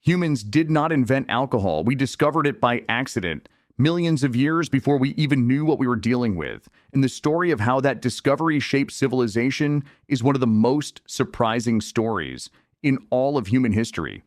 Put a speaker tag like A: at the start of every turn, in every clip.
A: Humans did not invent alcohol. We discovered it by accident, millions of years before we even knew what we were dealing with. And the story of how that discovery shaped civilization is one of the most surprising stories in all of human history.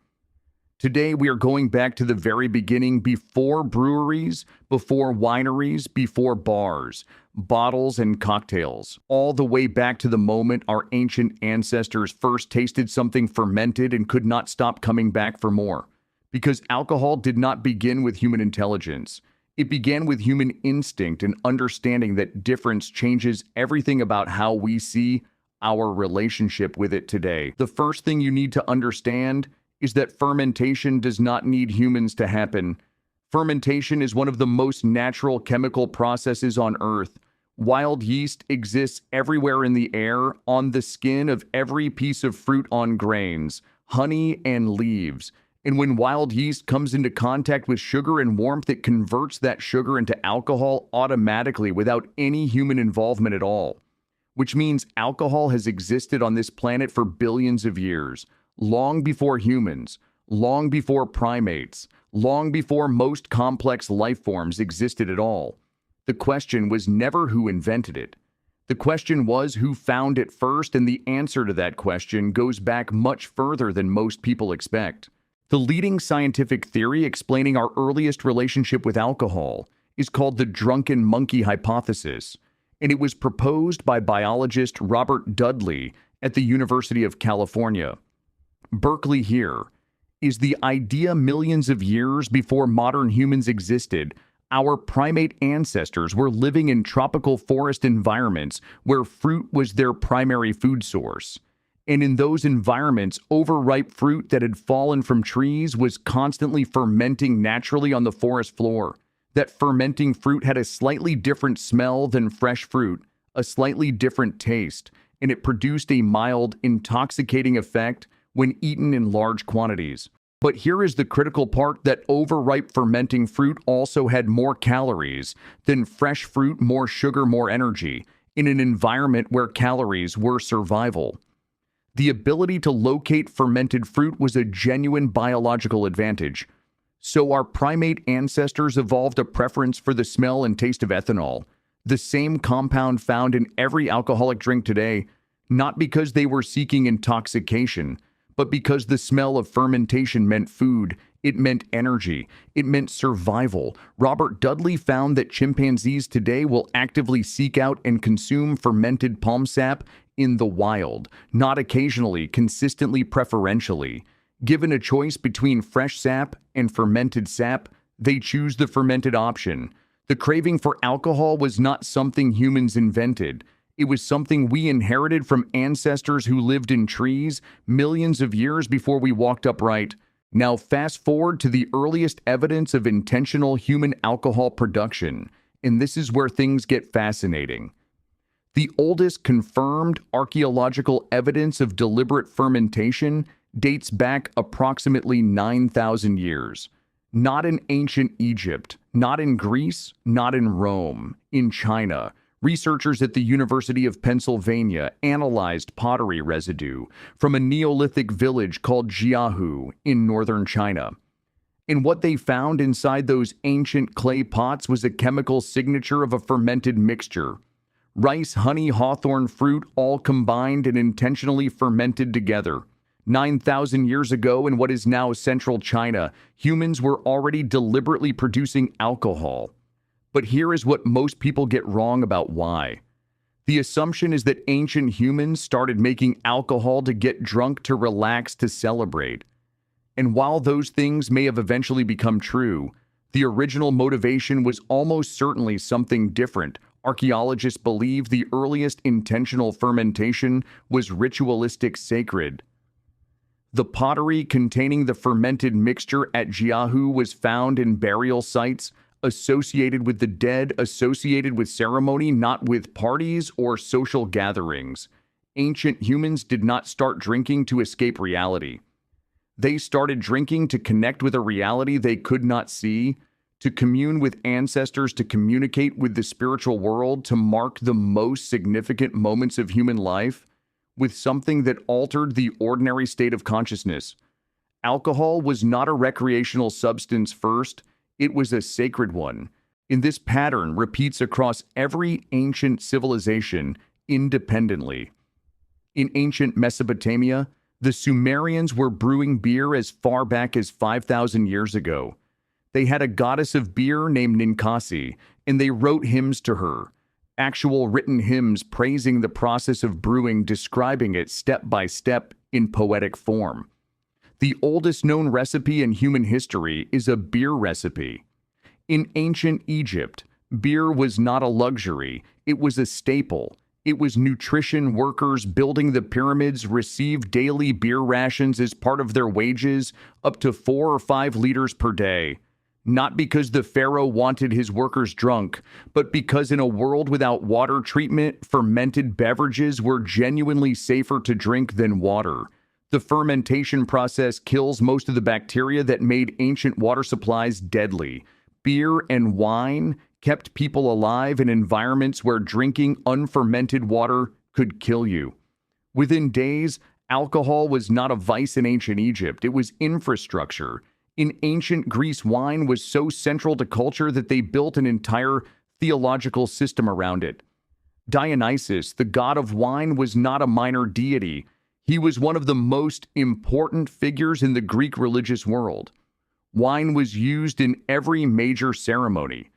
A: Today, we are going back to the very beginning, before breweries, before wineries, before bars, bottles, and cocktails, all the way back to the moment our ancient ancestors first tasted something fermented and could not stop coming back for more. Because alcohol did not begin with human intelligence. It began with human instinct and understanding that difference changes everything about how we see our relationship with it today. The first thing you need to understand is that fermentation does not need humans to happen. Fermentation is one of the most natural chemical processes on Earth. Wild yeast exists everywhere in the air, on the skin of every piece of fruit on grains, honey, and leaves. And when wild yeast comes into contact with sugar and warmth, it converts that sugar into alcohol automatically without any human involvement at all. Which means alcohol has existed on this planet for billions of years. Long before humans, long before primates, long before most complex life forms existed at all. The question was never who invented it. The question was who found it first, and the answer to that question goes back much further than most people expect. The leading scientific theory explaining our earliest relationship with alcohol is called the drunken monkey hypothesis, and it was proposed by biologist Robert Dudley at the University of California. Berkeley here is the idea millions of years before modern humans existed, our primate ancestors were living in tropical forest environments where fruit was their primary food source. And in those environments, overripe fruit that had fallen from trees was constantly fermenting naturally on the forest floor. That fermenting fruit had a slightly different smell than fresh fruit, a slightly different taste, and it produced a mild, intoxicating effect when eaten in large quantities. But here is the critical part, that overripe fermenting fruit also had more calories than fresh fruit, more sugar, more energy, in an environment where calories were survival. The ability to locate fermented fruit was a genuine biological advantage. So our primate ancestors evolved a preference for the smell and taste of ethanol, the same compound found in every alcoholic drink today, not because they were seeking intoxication, but because the smell of fermentation meant food, it meant energy, it meant survival. Robert Dudley found that chimpanzees today will actively seek out and consume fermented palm sap in the wild, not occasionally, consistently, preferentially. Given a choice between fresh sap and fermented sap, they choose the fermented option. The craving for alcohol was not something humans invented. It was something we inherited from ancestors who lived in trees millions of years before we walked upright. Now fast forward to the earliest evidence of intentional human alcohol production, and this is where things get fascinating. The oldest confirmed archaeological evidence of deliberate fermentation dates back approximately 9,000 years. Not in ancient Egypt, not in Greece, not in Rome, in China. Researchers at the University of Pennsylvania analyzed pottery residue from a Neolithic village called Jiahu in northern China. And what they found inside those ancient clay pots was a chemical signature of a fermented mixture. Rice, honey, hawthorn fruit, all combined and intentionally fermented together. 9,000 years ago, in what is now central China, humans were already deliberately producing alcohol. But here is what most people get wrong about why. The assumption is that ancient humans started making alcohol to get drunk, to relax, to celebrate. And while those things may have eventually become true, the original motivation was almost certainly something different. Archaeologists believe the earliest intentional fermentation was ritualistic, sacred. The pottery containing the fermented mixture at Jiahu was found in burial sites associated with the dead, associated with ceremony, not with parties or social gatherings. Ancient humans did not start drinking to escape reality. They started drinking to connect with a reality they could not see, to commune with ancestors, to communicate with the spiritual world, to mark the most significant moments of human life with something that altered the ordinary state of consciousness. Alcohol was not a recreational substance first, it was a sacred one. And this pattern repeats across every ancient civilization independently. In ancient Mesopotamia, the Sumerians were brewing beer as far back as 5,000 years ago. They had a goddess of beer named Ninkasi, and they wrote hymns to her. Actual written hymns praising the process of brewing, describing it step by step in poetic form. The oldest known recipe in human history is a beer recipe. In ancient Egypt, beer was not a luxury, it was a staple. It was nutrition. Workers building the pyramids received daily beer rations as part of their wages, up to 4 or 5 liters per day. Not because the pharaoh wanted his workers drunk, but because in a world without water treatment, fermented beverages were genuinely safer to drink than water. The fermentation process kills most of the bacteria that made ancient water supplies deadly. Beer and wine kept people alive in environments where drinking unfermented water could kill you. Within days, alcohol was not a vice in ancient Egypt, it was infrastructure. In ancient Greece, wine was so central to culture that they built an entire theological system around it. Dionysus, the god of wine, was not a minor deity. He was one of the most important figures in the Greek religious world. Wine was used in every major ceremony,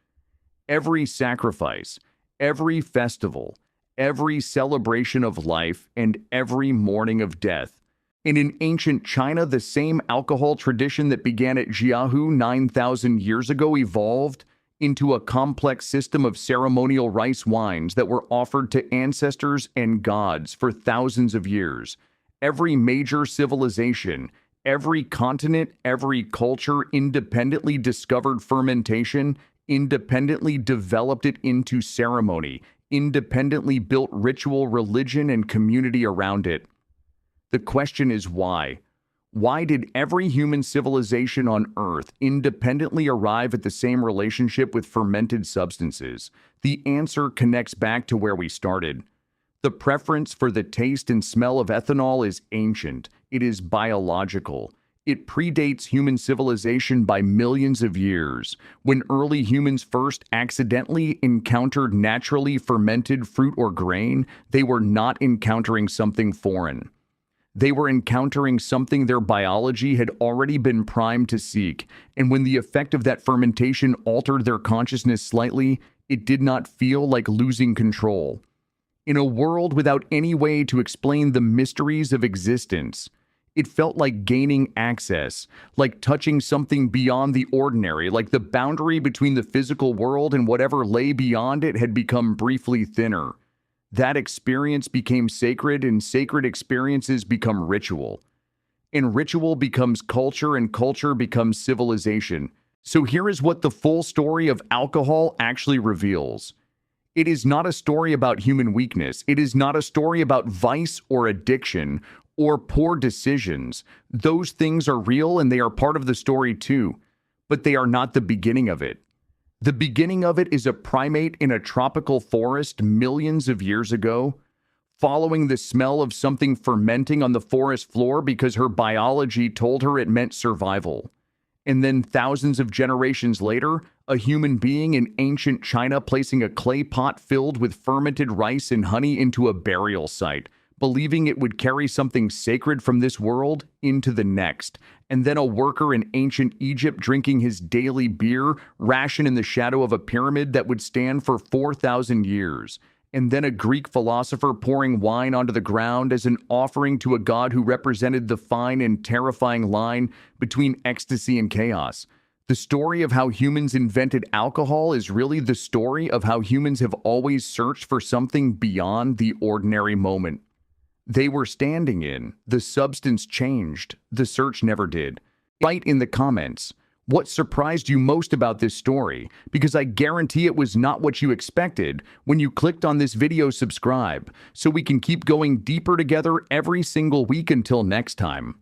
A: every sacrifice, every festival, every celebration of life, and every mourning of death. And in ancient China, the same alcohol tradition that began at Jiahu 9,000 years ago evolved into a complex system of ceremonial rice wines that were offered to ancestors and gods for thousands of years. Every major civilization, every continent, every culture independently discovered fermentation, independently developed it into ceremony, independently built ritual, religion, and community around it. The question is why? Why did every human civilization on Earth independently arrive at the same relationship with fermented substances? The answer connects back to where we started. The preference for the taste and smell of ethanol is ancient. It is biological. It predates human civilization by millions of years. When early humans first accidentally encountered naturally fermented fruit or grain, they were not encountering something foreign. They were encountering something their biology had already been primed to seek, and when the effect of that fermentation altered their consciousness slightly, it did not feel like losing control. In a world without any way to explain the mysteries of existence, it felt like gaining access, like touching something beyond the ordinary, like the boundary between the physical world and whatever lay beyond it had become briefly thinner. That experience became sacred, and sacred experiences become ritual. And ritual becomes culture, and culture becomes civilization. So here is what the full story of alcohol actually reveals. It is not a story about human weakness. It is not a story about vice or addiction or poor decisions. Those things are real and they are part of the story too, but they are not the beginning of it. The beginning of it is a primate in a tropical forest millions of years ago, following the smell of something fermenting on the forest floor because her biology told her it meant survival. And then thousands of generations later, a human being in ancient China placing a clay pot filled with fermented rice and honey into a burial site, believing it would carry something sacred from this world into the next. And then a worker in ancient Egypt drinking his daily beer ration in the shadow of a pyramid that would stand for 4,000 years. And then a Greek philosopher pouring wine onto the ground as an offering to a god who represented the fine and terrifying line between ecstasy and chaos. The story of how humans invented alcohol is really the story of how humans have always searched for something beyond the ordinary moment they were standing in. The substance changed. The search never did. Write in the comments what surprised you most about this story, because I guarantee it was not what you expected when you clicked on this video. Subscribe so we can keep going deeper together every single week. Until next time.